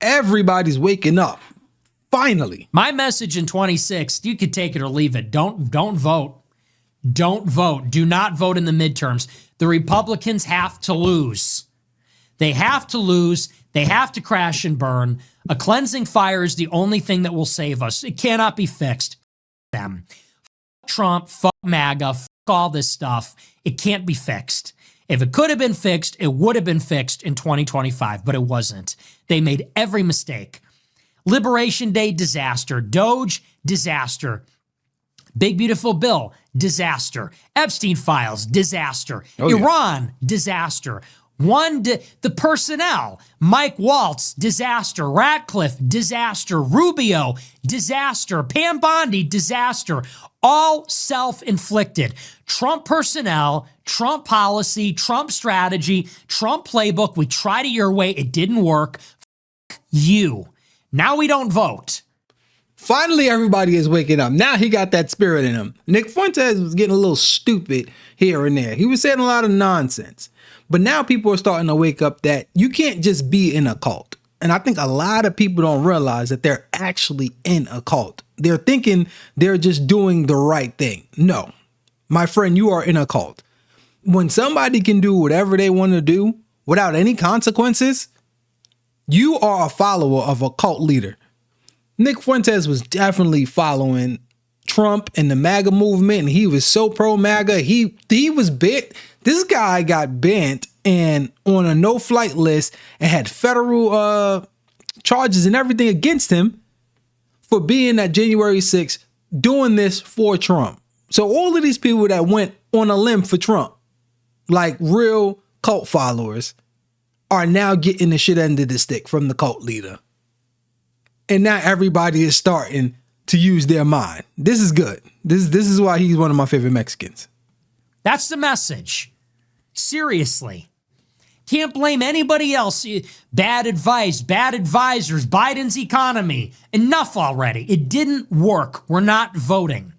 Everybody's waking up. Finally. My message in 26, you could take it or leave it. Don't vote. Don't vote. Do not vote in the midterms. The Republicans have to lose. They have to lose. They have to crash and burn. A cleansing fire is the only thing that will save us. It cannot be fixed. Them. Fuck Trump, fuck MAGA, fuck all this stuff. It can't be fixed. If it could have been fixed, it would have been fixed in 2025, but it wasn't. They made every mistake. Liberation Day, disaster. Doge, disaster. Big Beautiful Bill, disaster. Epstein files, disaster. Iran, disaster. The personnel, Mike Waltz, disaster. Ratcliffe, disaster. Rubio, disaster. Pam Bondi, disaster. All self-inflicted. Trump personnel, Trump policy, Trump strategy, Trump playbook. We tried it your way. It didn't work. F you. Now we don't vote. Finally, everybody is waking up. Now he got that spirit in him. Nick Fuentes was getting a little stupid here and there. He was saying a lot of nonsense. But now people are starting to wake up that you can't just be in a cult. And I think a lot of people don't realize that they're actually in a cult. They're thinking they're just doing the right thing. No, my friend, you are in a cult. When somebody can do whatever they want to do without any consequences, you are a follower of a cult leader. Nick Fuentes was definitely following Trump and the MAGA movement, and he was so pro-MAGA. He was bit. This guy got banned and on a no-flight list and had federal charges and everything against him for being at January 6th doing this for Trump. So all of these people that went on a limb for Trump, like real cult followers, are now getting the shit end of the stick from the cult leader. And now everybody is starting to use their mind. This is good. This is why he's one of my favorite Mexicans. That's the message. Seriously. Can't blame anybody else. Bad advice, bad advisors, Biden's economy. Enough already. It didn't work. We're not voting.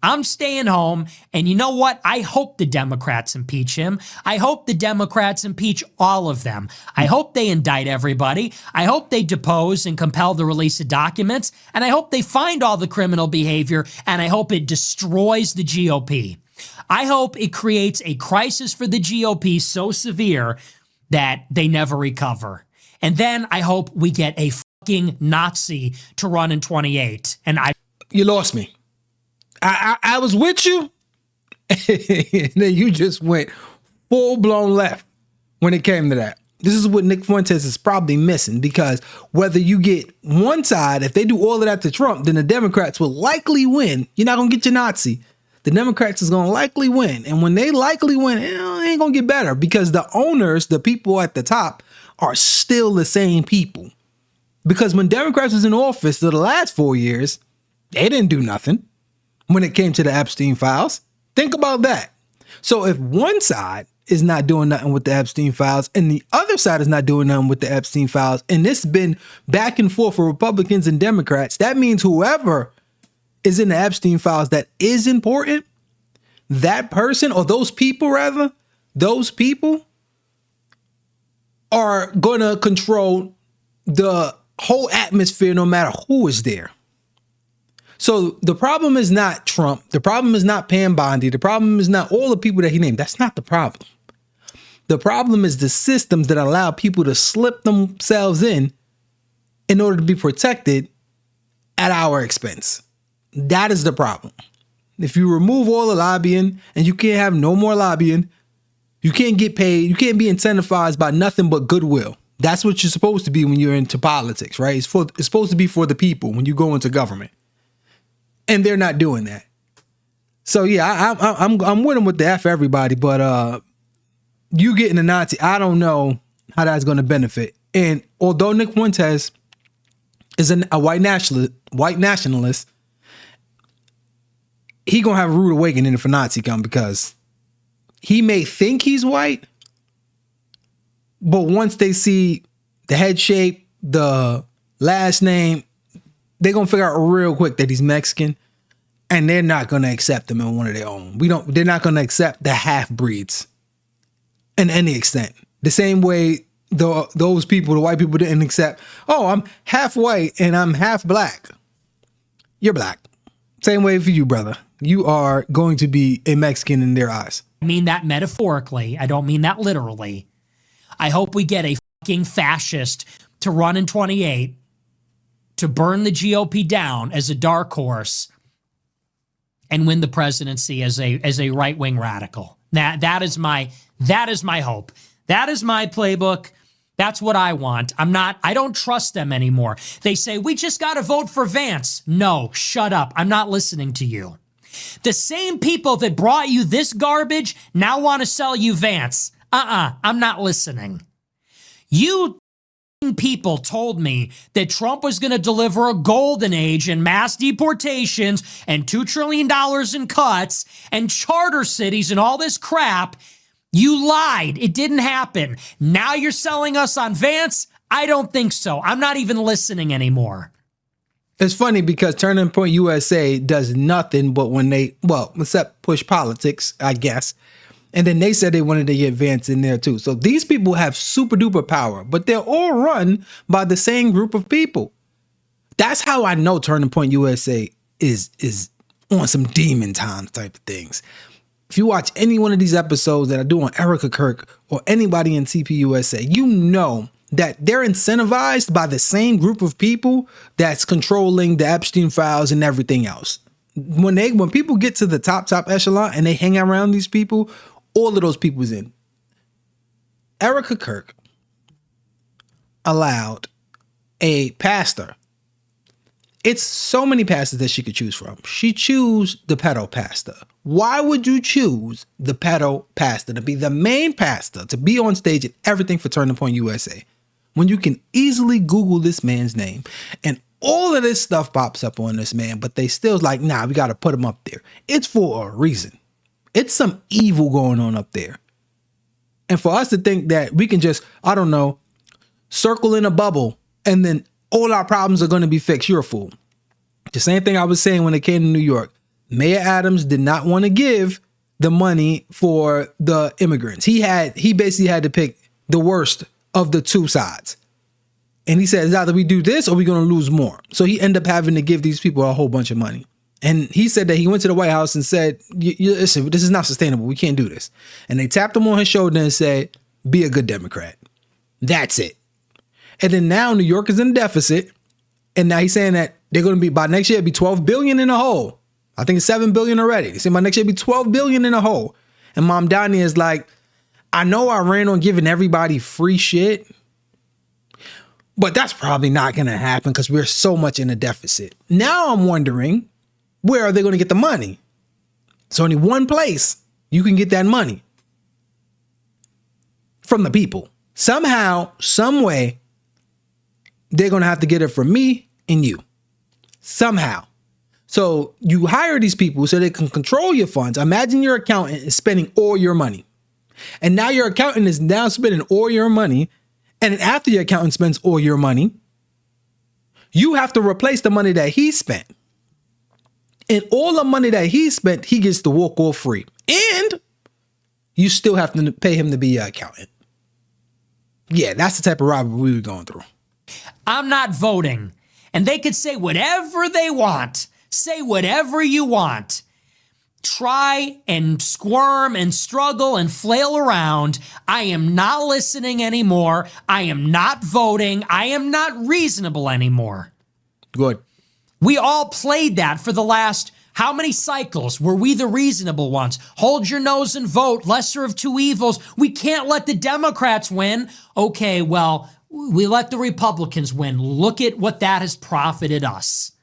I'm staying home, and you know what? I hope the Democrats impeach him. I hope the Democrats impeach all of them. I hope they indict everybody. I hope they depose and compel the release of documents, and I hope they find all the criminal behavior, and I hope it destroys the GOP. I hope it creates a crisis for the GOP so severe that they never recover. And then I hope we get a fucking Nazi to run in 28. You lost me. I was with you, and then you just went full-blown left when it came to that. This is what Nick Fuentes is probably missing, because whether you get one side, if they do all of that to Trump, then the Democrats will likely win. You're not going to get your Nazi. The Democrats is going to likely win. And when they likely win, it ain't going to get better, because the owners, the people at the top, are still the same people. Because when Democrats was in office for the last 4 years, they didn't do nothing when it came to the Epstein files. Think about that. So if one side is not doing nothing with the Epstein files and the other side is not doing nothing with the Epstein files, and this has been back and forth for Republicans and Democrats, that means whoever is in the Epstein files that is important, that person, or those people rather, those people are going to control the whole atmosphere no matter who is there. So the problem is not Trump. The problem is not Pam Bondi. The problem is not all the people that he named. That's not the problem. The problem is the systems that allow people to slip themselves in order to be protected at our expense. That is the problem. If you remove all the lobbying and you can't have no more lobbying, you can't get paid. You can't be incentivized by nothing but goodwill. That's what you're supposed to be when you're into politics, right? It's supposed to be for the people when you go into government. And they're not doing that. So yeah, I'm with them with the F everybody, but you getting a Nazi, I don't know how that's going to benefit. And although Nick Fuentes is a white nationalist, he gonna have a rude awakening if a Nazi come, because he may think he's white, but once they see the head shape, the last name, they're going to figure out real quick that he's Mexican, and they're not going to accept him in one of their own. They're not going to accept the half-breeds in any extent. The same way those people, the white people, didn't accept, oh, I'm half white and I'm half black. You're black. Same way for you, brother. You are going to be a Mexican in their eyes. I mean that metaphorically. I don't mean that literally. I hope we get a fucking fascist to run in 28 to burn the GOP down as a dark horse and win the presidency as a right-wing radical. That is my hope. That is my playbook. That's what I want. I don't trust them anymore. They say, we just got to vote for Vance. No, shut up. I'm not listening to you. The same people that brought you this garbage now want to sell you Vance. I'm not listening. You people told me that Trump was going to deliver a golden age in mass deportations and $2 trillion in cuts and charter cities and all this crap. You lied. It didn't happen. Now you're selling us on Vance? I don't think so. I'm not even listening anymore. It's funny because Turning Point USA does nothing but except push politics, I guess. And then they said they wanted to get Vance in there too. So these people have super duper power, but they're all run by the same group of people. That's how I know Turning Point USA is on some demon time type of things. If you watch any one of these episodes that I do on Erica Kirk or anybody in TPUSA, you know that they're incentivized by the same group of people that's controlling the Epstein files and everything else. When people get to the top echelon and they hang around these people, all of those people's in. Erica Kirk allowed a pastor. It's so many pastors that she could choose from. She chose the pedo pastor. Why would you choose the pedo pastor to be the main pastor, to be on stage and everything for Turning Point USA, when you can easily Google this man's name and all of this stuff pops up on this man, but they still like, nah, we got to put him up there. It's for a reason. It's some evil going on up there. And for us to think that we can just, I don't know, circle in a bubble and then all our problems are going to be fixed, you're a fool. The same thing I was saying when it came to New York. Mayor Adams did not want to give the money for the immigrants. He basically had to pick the worst of the two sides. And he said, it's either we do this or we're going to lose more. So he ended up having to give these people a whole bunch of money. And he said that he went to the White House and said, listen, this is not sustainable. We can't do this. And they tapped him on his shoulder and said, be a good Democrat. That's it. And then now New York is in deficit. And now he's saying that they're going to be, by next year, it'll be 12 billion in a hole. I think it's 7 billion already. They say by next year, it'll be 12 billion in a hole. And Mom Donnie is like, I know I ran on giving everybody free shit, but that's probably not going to happen because we're so much in a deficit. Now I'm wondering, where are they going to get the money? It's only one place you can get that money. From the people. Somehow, some way, they're going to have to get it from me and you. Somehow. So you hire these people so they can control your funds. Imagine your accountant is spending all your money. And now your accountant is now spending all your money. And then after your accountant spends all your money, you have to replace the money that he spent. And all the money that he spent, he gets to walk off free. And you still have to pay him to be your accountant. Yeah, that's the type of robbery we were going through. I'm not voting. And they could say whatever they want. Say whatever you want. Try and squirm and struggle and flail around. I am not listening anymore. I am not voting. I am not reasonable anymore. Good. We all played that for the last, how many cycles? Were we the reasonable ones? Hold your nose and vote, lesser of two evils. We can't let the Democrats win. Okay, well, we let the Republicans win. Look at what that has profited us.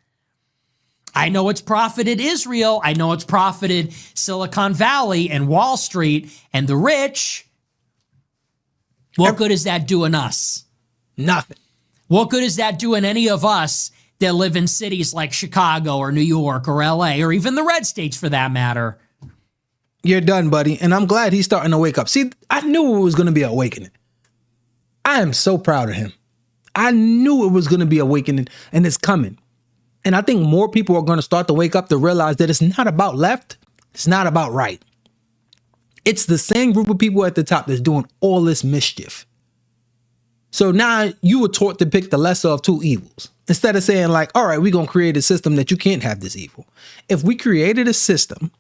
I know it's profited Israel. I know it's profited Silicon Valley and Wall Street and the rich. What good is that doing us? Nothing. What good is that doing any of us that live in cities like Chicago or New York or LA or even the red states for that matter? You're done, buddy. And I'm glad he's starting to wake up. See, I knew it was going to be awakening. I am so proud of him. I knew it was going to be awakening and it's coming. And I think more people are going to start to wake up to realize that it's not about left. It's not about right. It's the same group of people at the top that's doing all this mischief. So now you were taught to pick the lesser of two evils. Instead of saying like, all right, we're going to create a system that you can't have this evil. If we created a system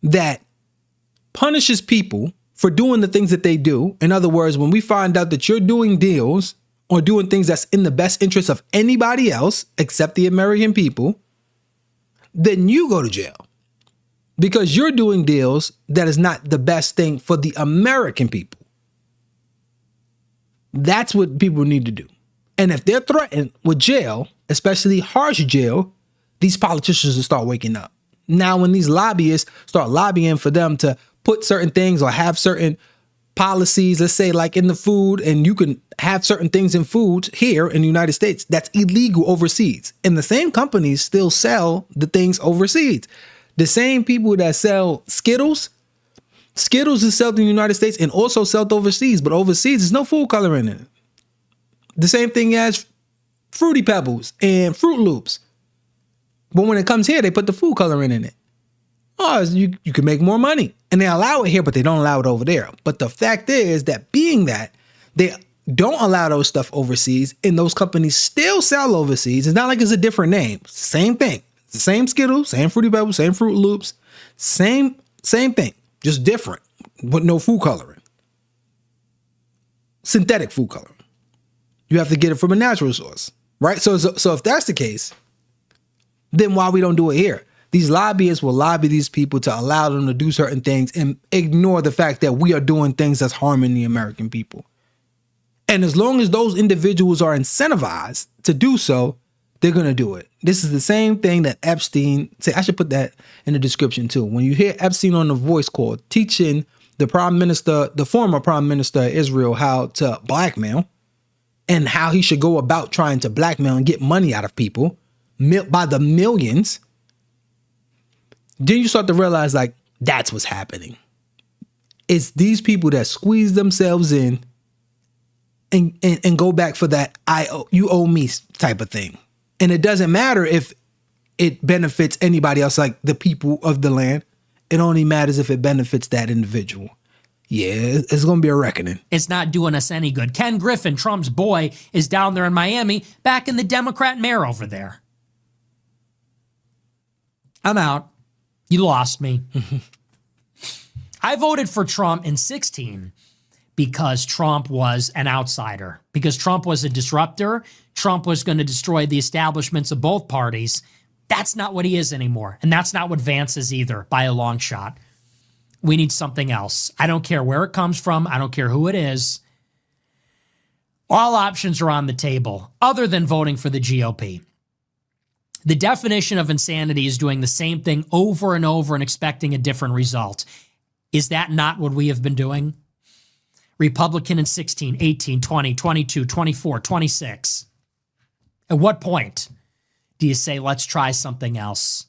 that punishes people for doing the things that they do, in other words, when we find out that you're doing deals or doing things that's in the best interest of anybody else except the American people, then you go to jail because you're doing deals that is not the best thing for the American people. That's what people need to do. And if they're threatened with jail, especially harsh jail, these politicians will start waking up. Now, when these lobbyists start lobbying for them to put certain things or have certain policies, let's say like in the food, and you can have certain things in foods here in the United States that's illegal overseas. And the same companies still sell the things overseas. The same people that sell Skittles is sold in the United States and also sold overseas, but overseas there's no food coloring in it. The same thing as Fruity Pebbles and Fruit Loops. But when it comes here, they put the food coloring in it. Oh, you can make more money. And they allow it here, but they don't allow it over there. But the fact is that being that they don't allow those stuff overseas and those companies still sell overseas, it's not like it's a different name. Same thing. It's the same Skittles, same Fruity Pebbles, same Fruit Loops, same thing, just different with no food coloring. Synthetic food coloring. You have to get it from a natural source, right? So if that's the case, then why we don't do it here? These lobbyists will lobby these people to allow them to do certain things and ignore the fact that we are doing things that's harming the American people. And as long as those individuals are incentivized to do so, they're going to do it. This is the same thing that Epstein said. I should put that in the description too. When you hear Epstein on The Voice call teaching the former prime minister of Israel how to blackmail and how he should go about trying to blackmail and get money out of people by the millions, then you start to realize like that's what's happening. It's these people that squeeze themselves in and go back for that you owe me type of thing. And it doesn't matter if it benefits anybody else, like the people of the land. It only matters if it benefits that individual. Yeah, it's going to be a reckoning. It's not doing us any good. Ken Griffin, Trump's boy, is down there in Miami, back in the Democrat mayor over there. I'm out. You lost me. I voted for Trump in 2016 because Trump was an outsider, because Trump was a disruptor. Trump was going to destroy the establishments of both parties. That's not what he is anymore. And that's not what Vance is either, by a long shot. We need something else. I don't care where it comes from. I don't care who it is. All options are on the table other than voting for the GOP. The definition of insanity is doing the same thing over and over and expecting a different result. Is that not what we have been doing? Republican in 16, 18, 20, 22, 24, 26. At what point do you say, let's try something else?